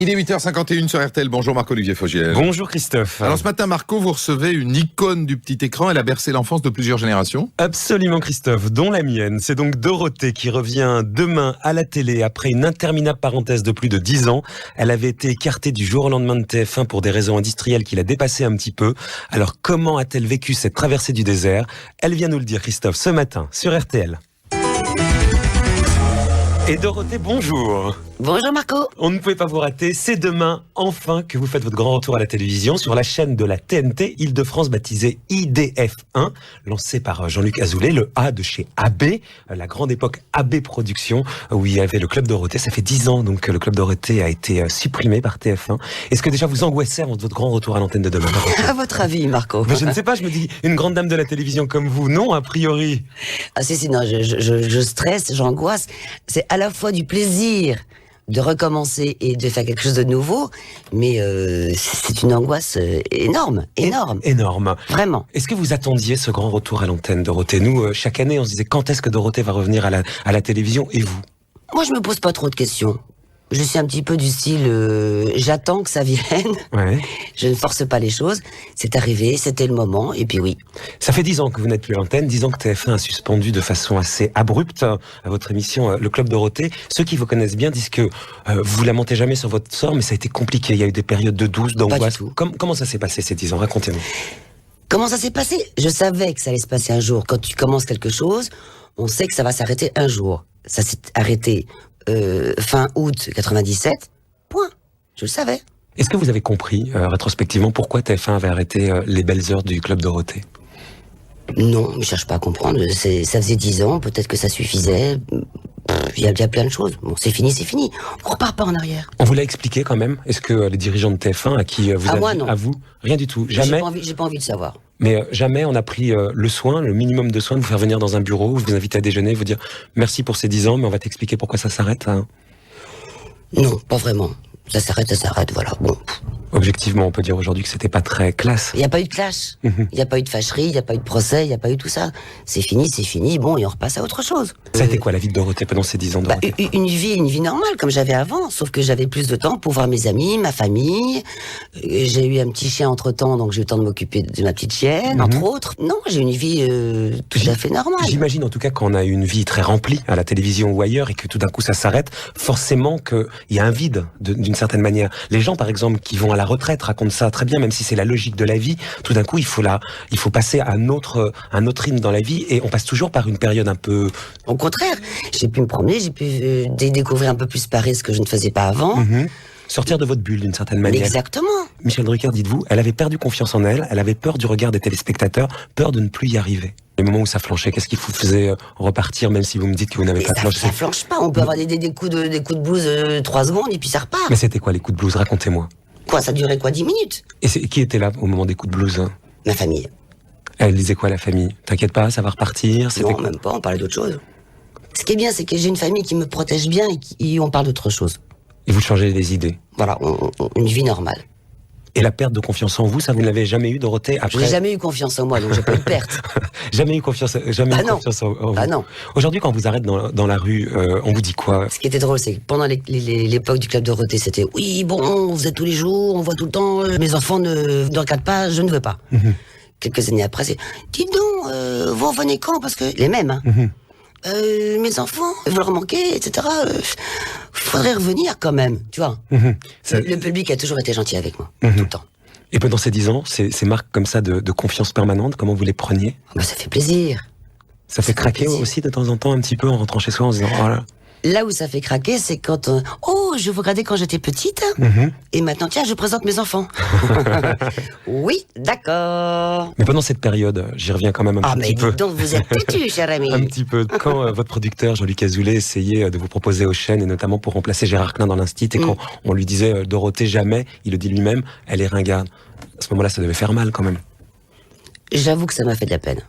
Il est 8h51 sur RTL. Bonjour Marc-Olivier Fogiel. Bonjour Christophe. Alors ce matin, Marco, vous recevez une icône du petit écran. Elle a bercé l'enfance de plusieurs générations. Absolument Christophe, dont la mienne. C'est donc Dorothée qui revient demain à la télé après une interminable parenthèse de plus de 10 ans. Elle avait été écartée du jour au lendemain de TF1 pour des raisons industrielles qui la dépassaient un petit peu. Alors comment a-t-elle vécu cette traversée du désert? Elle vient nous le dire Christophe ce matin sur RTL. Et Dorothée, bonjour. Bonjour Marco. On ne pouvait pas vous rater, c'est demain enfin que vous faites votre grand retour à la télévision sur la chaîne de la TNT Île-de-France baptisée IDF1, lancée par Jean-Luc Azoulay, le A de chez AB, la grande époque AB Productions, où il y avait le Club Dorothée. Ça fait 10 ans donc que le Club Dorothée a été supprimé par TF1. Est-ce que déjà vous angoissez avant votre grand retour à l'antenne de demain? À votre avis Marco? Je ne sais pas, je me dis, une grande dame de la télévision comme vous, non a priori? Ah si, non, je stresse, j'angoisse. C'est à la fois du plaisir de recommencer et de faire quelque chose de nouveau, mais c'est une angoisse énorme. Énorme. Vraiment. Est-ce que vous attendiez ce grand retour à l'antenne, Dorothée? Nous, chaque année, on se disait quand est-ce que Dorothée va revenir à la télévision, et vous? Moi, je me pose pas trop de questions. Je suis un petit peu du style, j'attends que ça vienne. Ouais. Je ne force pas les choses. C'est arrivé, c'était le moment, et puis oui. Ça fait 10 ans que vous n'êtes plus à l'antenne, 10 ans que TF1 a suspendu de façon assez abrupte à votre émission Le Club Dorothée. Ceux qui vous connaissent bien disent que vous lamentez jamais sur votre sort, mais ça a été compliqué. Il y a eu des périodes de doute, d'angoisse. Comment ça s'est passé ces 10 ans? Racontez-nous. Comment ça s'est passé? Je savais que ça allait se passer un jour. Quand tu commences quelque chose, on sait que ça va s'arrêter un jour. Ça s'est arrêté fin août 97. Point. Je le savais. Est-ce que vous avez compris, rétrospectivement, pourquoi TF1 avait arrêté les belles heures du Club Dorothée? Non, je cherche pas à comprendre. Ça faisait 10 ans, peut-être que ça suffisait. Il y a plein de choses. Bon, c'est fini, c'est fini. On repart pas en arrière. On vous l'a expliqué quand même? Est-ce que les dirigeants de TF1 à qui vous avez... moi, non. À vous? Rien du tout. Jamais? J'ai pas envie de savoir. Mais jamais on a pris le soin, le minimum de soin de vous faire venir dans un bureau, vous inviter à déjeuner, vous dire merci pour ces 10 ans, mais on va t'expliquer pourquoi ça s'arrête, hein. Non, pas vraiment. Ça s'arrête, voilà. Bon. Objectivement, on peut dire aujourd'hui que c'était pas très classe. Il n'y a pas eu de clash. Il n'y a pas eu de fâcherie, il n'y a pas eu de procès, il n'y a pas eu tout ça. C'est fini. Bon, et on repasse à autre chose. Ça a été quoi la vie de Dorothée pendant ces 10 ans, Dorothée? Une vie normale, comme j'avais avant. Sauf que j'avais plus de temps pour voir mes amis, ma famille. J'ai eu un petit chien entre-temps, donc j'ai eu le temps de m'occuper de ma petite chienne, entre autres. Non, j'ai une vie tout à fait normale. J'imagine en tout cas qu'on a une vie très remplie à la télévision ou ailleurs et que tout d'un coup ça s'arrête, forcément qu'il y a un vide d'une certaine manière. Les gens par exemple qui vont à la retraite racontent ça très bien, même si c'est la logique de la vie. Tout d'un coup il faut passer à un autre rythme dans la vie et on passe toujours par une période un peu... Au contraire, j'ai pu me promener, j'ai pu découvrir un peu plus Paris, ce que je ne faisais pas avant. Sortir de votre bulle d'une certaine manière. Exactement. Michel Drucker, dites-vous, elle avait perdu confiance en elle, elle avait peur du regard des téléspectateurs, peur de ne plus y arriver. Les moments où ça flanchait, qu'est-ce qui vous faisait repartir, même si vous me dites que vous n'avez pas flanché? Ça flanche pas, on peut avoir des coups de blues 3 secondes et puis ça repart. Mais c'était quoi les coups de blues? Racontez-moi. Quoi, ça durait quoi, 10 minutes? Et qui était là au moment des coups de blues, hein? Ma famille. Elle disait quoi, la famille? T'inquiète pas, ça va repartir? Non, même pas, on parlait d'autre chose. Ce qui est bien, c'est que j'ai une famille qui me protège bien et on parle d'autre chose. Et vous changez les idées? Voilà, une vie normale. Et la perte de confiance en vous, ça vous ne l'avez jamais eu, Dorothée, après? Je n'ai jamais eu confiance en moi, donc j'ai pas eu de perte. Jamais eu confiance en vous. Ah non. Aujourd'hui, quand on vous arrête dans la rue, on vous dit quoi? Ce qui était drôle, c'est que pendant l'époque du Club Dorothée, c'était oui, bon, on faisait tous les jours, on voit tout le temps, mes enfants ne regardent pas, je ne veux pas. Quelques années après, c'est dites donc, vous revenez quand? Parce que les mêmes, hein. Mes enfants, vous leur manquez, etc. Faudrait revenir quand même, tu vois. Le public a toujours été gentil avec moi, tout le temps. Et pendant ces 10 ans, ces marques comme ça de confiance permanente, comment vous les preniez? Bah, ça fait plaisir. Ça fait craquer aussi de temps en temps un petit peu en rentrant chez soi en se disant oh là. Là où ça fait craquer, c'est quand je vous regardais quand j'étais petite, et maintenant tiens, je présente mes enfants. Oui, d'accord. Mais pendant cette période, j'y reviens quand même un petit peu. Ah mais donc vous êtes têtu, cher ami. Un petit peu. Quand votre producteur Jean-Luc Azoulay essayait de vous proposer aux chaînes, et notamment pour remplacer Gérard Klein dans l'Instit, et quand on lui disait Dorothée jamais, il le dit lui-même, elle est ringarde. À ce moment-là, ça devait faire mal quand même. J'avoue que ça m'a fait de la peine.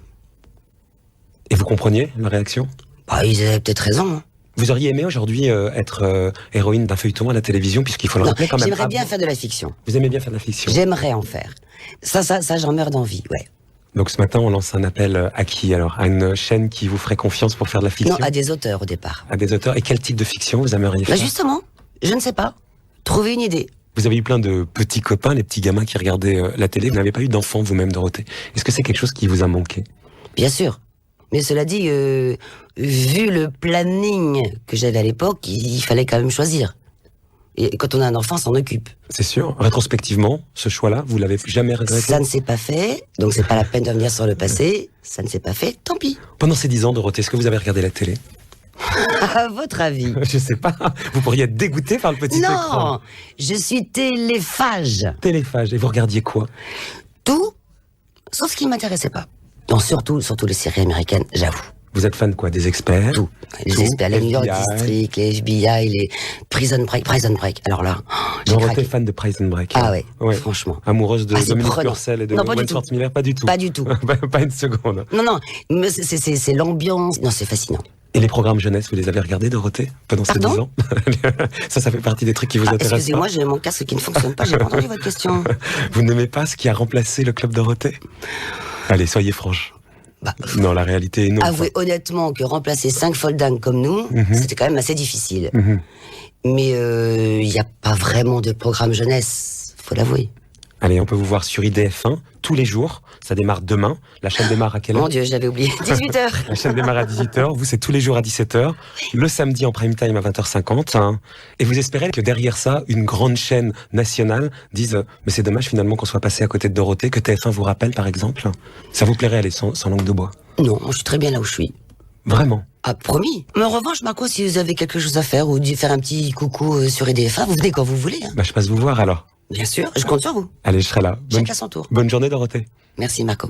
Et vous compreniez la réaction? Bah, ils avaient peut-être raison. Hein. Vous auriez aimé aujourd'hui être héroïne d'un feuilleton à la télévision, puisqu'il faut le rappeler quand même. J'aimerais bien faire de la fiction. Vous aimez bien faire de la fiction? J'aimerais en faire. Ça, j'en meurs d'envie, ouais. Donc ce matin, on lance un appel à qui alors? À une chaîne qui vous ferait confiance pour faire de la fiction? Non, à des auteurs au départ. À des auteurs. Et quel type de fiction vous aimeriez faire? Bah justement, je ne sais pas. Trouver une idée. Vous avez eu plein de petits copains, les petits gamins qui regardaient la télé. Vous n'avez pas eu d'enfant vous-même, Dorothée. Est-ce que c'est quelque chose qui vous a manqué? Bien sûr. Mais cela dit, vu le planning que j'avais à l'époque, il fallait quand même choisir. Et quand on a un enfant, on s'en occupe. C'est sûr. Rétrospectivement, ce choix-là, vous l'avez jamais regretté? Ça ne s'est pas fait, donc c'est pas la peine de revenir sur le passé. Ça ne s'est pas fait, tant pis. Pendant ces 10 ans, Dorothée, est-ce que vous avez regardé la télé? À votre avis? Je sais pas. Vous pourriez être dégoûté par le petit écran. Non, je suis téléphage. Téléphage. Et vous regardiez quoi? Tout, sauf ce qui ne m'intéressait pas. Non, surtout les séries américaines, j'avoue. Vous êtes fan de quoi? Des experts? Tout. Les Tout, experts, les New York FBI. District, les FBI, les Prison Break. Alors là, j'ai Dorothée, craqué. fan de Prison Break. Ah ouais, Ouais. franchement. Amoureuse de Ah, c'est Dominique prenant. Purcell et de Non, pas du Wentworth tout. Miller? Pas du tout. Pas du tout. Pas une seconde. Non, mais c'est l'ambiance. Non, c'est fascinant. Et les programmes jeunesse, vous les avez regardés, Dorothée, pendant ces 10 Pardon ans? Ça fait partie des trucs qui vous intéressent. Excusez-moi, j'ai mon casque qui ne fonctionne pas, j'ai pas entendu votre question. Vous n'aimez pas ce qui a remplacé le club Dorothée? Allez, soyez franche. Bah, Non, la réalité est non. avouez honnêtement que remplacer 5 foldings comme nous, c'était quand même assez difficile. Mhm. Mais il n'y a pas vraiment de programme jeunesse, faut l'avouer. Allez, on peut vous voir sur IDF1 tous les jours. Ça démarre demain. La chaîne démarre à quelle heure? Mon Dieu, j'avais oublié. 18h. La chaîne démarre à 18h. Vous, c'est tous les jours à 17h. Le samedi en prime time à 20h50. Hein. Et vous espérez que derrière ça, une grande chaîne nationale dise mais c'est dommage finalement qu'on soit passé à côté de Dorothée, que TF1 vous rappelle par exemple. Ça vous plairait aller sans langue de bois? Non, moi, je suis très bien là où je suis. Vraiment? Ah, promis. Mais en revanche, Marco, si vous avez quelque chose à faire ou dû faire un petit coucou sur EDF1, vous venez quand vous voulez. Hein. Bah, je passe vous voir alors. Bien sûr, je compte sur vous. Allez, je serai là. Chacun son tour. Bonne journée, Dorothée. Merci, Marco.